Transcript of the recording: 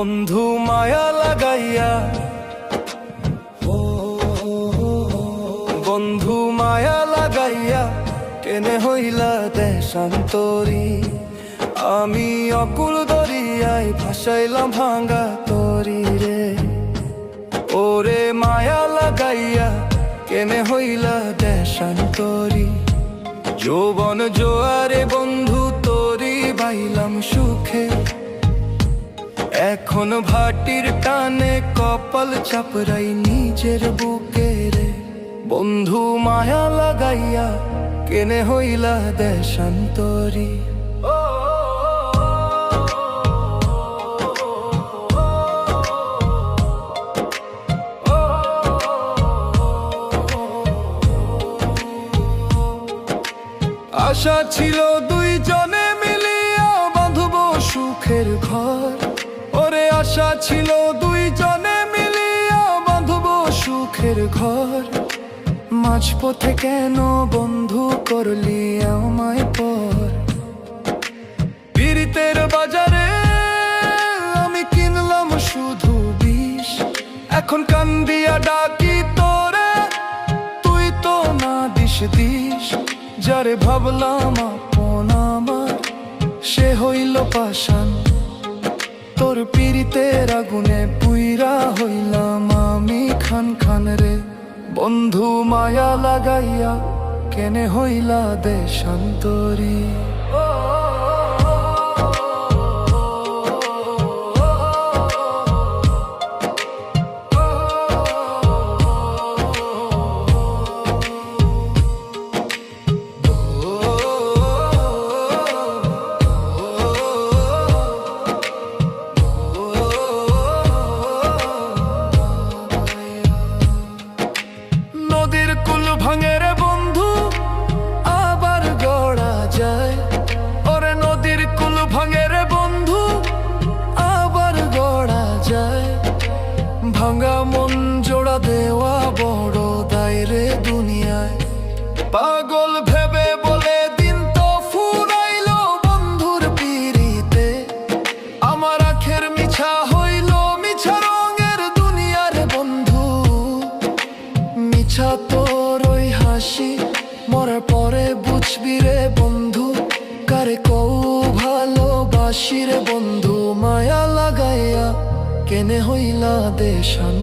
বন্ধু মায়া লাগাইয়া, বন্ধু মায়া লাগাইয়া কেনে হইলা দেশান্তরী। আমি অকুল দরিয়ায় ভাসাইলাম ভাঙ্গা তরি রে। ওরে মায়া লাগাইয়া কেনে হইলা দেশান্তরী। যৌবন জোয়ারে বন্ধু তোরি বাইলাম সুখে। এখন ভাটির টানে কপাল চাপড়াই নিজের বুকে রে। বন্ধু মায়া লাগাইয়া কেনে হইলা দেশান্তরী। আশা ছিল দুইজনে মিলিয়া বাঁধব সুখের ঘর। ওরে আশা ছিল দুইজনে মিলিয়া বাঁধব সুখের ঘর। মাঝপথে কেন বন্ধু করলি আমায় পর? পীড়িতের বাজারে আমি কিনলাম শুধু বিষ। এখন কান্দিয়া ডাকি তোরে, তুই তো না দিস দিস। যারে ভাবলাম আপন আমার, সে হইল পাষাণ। তোর পীড়িতের আগুনে পুইরা হইলাম আমি খান খান রে। বন্ধু মায়া লাগাইয়া কেনে হইলা দেশান্তরী। নদীর কুল ভাঙে রে বন্ধু আবার গড়া যায়। ওরে নদীর কুল ভাঙে রে বন্ধু আবার গড়া যায়। ভাঙা মন জোড়া দেওয়া বড় দায় রে দুনিয়ায়। পাগল ভেবে বলে দিন তো ফুরাইলো বন্ধুর পিড়িতে। আমার আখের মিছা হইল মিছা রঙের দুনিয়ার বন্ধু। মিছা তোর ওই হাসি মরার পরে বুঝবি রে বন্ধু। কারে কও ভালোবাসি রে বন্ধু মায়া লাগাইয়া কেনে হইলা দেশান্তরী।